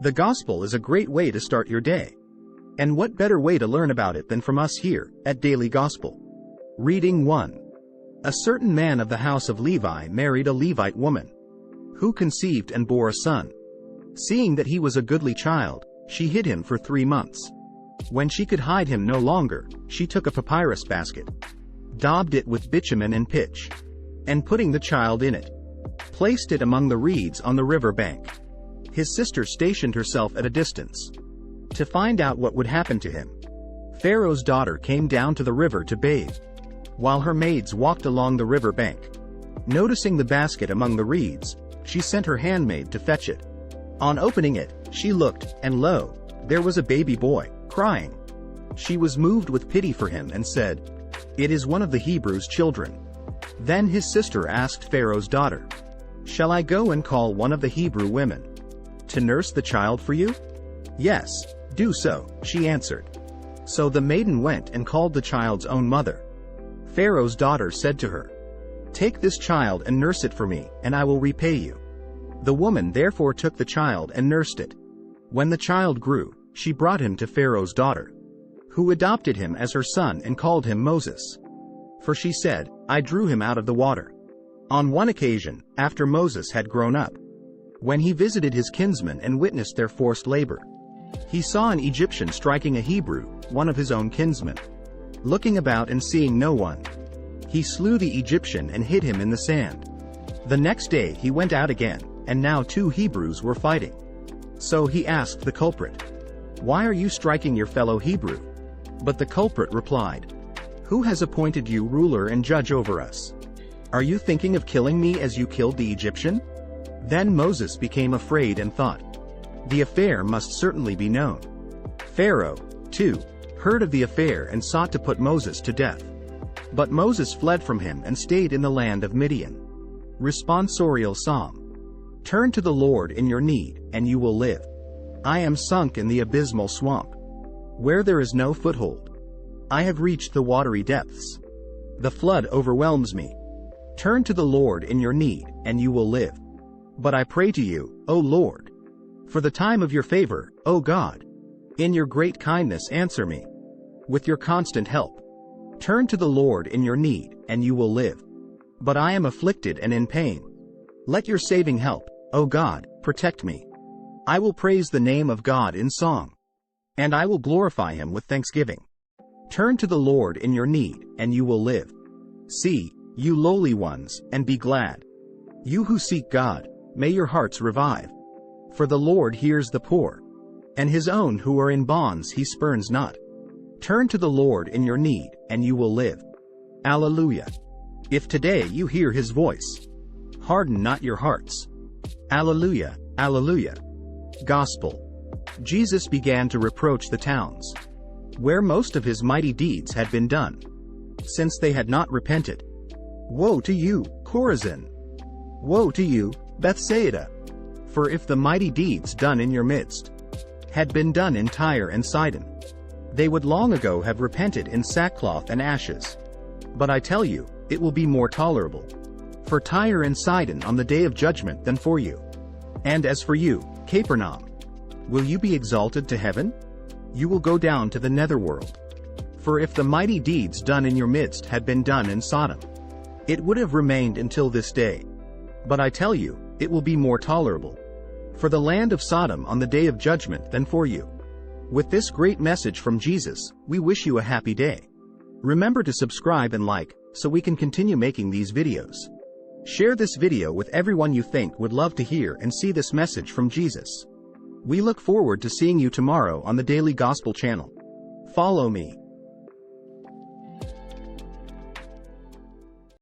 The gospel is a great way to start your day. And what better way to learn about it than from us here, at Daily Gospel? Reading 1. A certain man of the house of Levi married a Levite woman, who conceived and bore a son. Seeing that he was a goodly child, she hid him for 3 months. When she could hide him no longer, she took a papyrus basket, daubed it with bitumen and pitch, and putting the child in it, placed it among the reeds on the river bank. His sister stationed herself at a distance, to find out what would happen to him. Pharaoh's daughter came down to the river to bathe, while her maids walked along the river bank. Noticing the basket among the reeds, she sent her handmaid to fetch it. On opening it, she looked, and lo, there was a baby boy, crying. She was moved with pity for him and said, "It is one of the Hebrews' children." Then his sister asked Pharaoh's daughter, "Shall I go and call one of the Hebrew women to nurse the child for you?" "Yes, do so," she answered. So the maiden went and called the child's own mother. Pharaoh's daughter said to her, "Take this child and nurse it for me, and I will repay you." The woman therefore took the child and nursed it. When the child grew, she brought him to Pharaoh's daughter, who adopted him as her son and called him Moses. For she said, "I drew him out of the water." On one occasion, after Moses had grown up, when he visited his kinsmen and witnessed their forced labor, he saw an Egyptian striking a Hebrew, one of his own kinsmen. Looking about and seeing no one, he slew the Egyptian and hid him in the sand. The next day he went out again, and now 2 Hebrews were fighting. So he asked the culprit, "Why are you striking your fellow Hebrew?" But the culprit replied, "Who has appointed you ruler and judge over us? Are you thinking of killing me as you killed the Egyptian?" Then Moses became afraid and thought, "The affair must certainly be known." Pharaoh, too, heard of the affair and sought to put Moses to death. But Moses fled from him and stayed in the land of Midian. Responsorial Psalm. Turn to the Lord in your need, and you will live. I am sunk in the abysmal swamp, where there is no foothold. I have reached the watery depths. The flood overwhelms me. Turn to the Lord in your need, and you will live. But I pray to you, O Lord, for the time of your favor, O God. In your great kindness answer me, with your constant help. Turn to the Lord in your need, and you will live. But I am afflicted and in pain. Let your saving help, O God, protect me. I will praise the name of God in song, and I will glorify him with thanksgiving. Turn to the Lord in your need, and you will live. See, you lowly ones, and be glad. You who seek God, may your hearts revive. For the Lord hears the poor, and his own who are in bonds he spurns not. Turn to the Lord in your need, and you will live. Alleluia. If today you hear his voice, harden not your hearts. Alleluia, alleluia. Gospel. Jesus began to reproach the towns, where most of his mighty deeds had been done, since they had not repented. Woe to you, Chorazin! Woe to you, Bethsaida! For if the mighty deeds done in your midst had been done in Tyre and Sidon, they would long ago have repented in sackcloth and ashes. But I tell you, it will be more tolerable for Tyre and Sidon on the day of judgment than for you. And as for you, Capernaum, will you be exalted to heaven? You will go down to the netherworld. For if the mighty deeds done in your midst had been done in Sodom, it would have remained until this day. But I tell you, it will be more tolerable for the land of Sodom on the day of judgment than for you. With this great message from Jesus, we wish you a happy day. Remember to subscribe and like, so we can continue making these videos. Share this video with everyone you think would love to hear and see this message from Jesus. We look forward to seeing you tomorrow on the Daily Gospel channel. Follow me.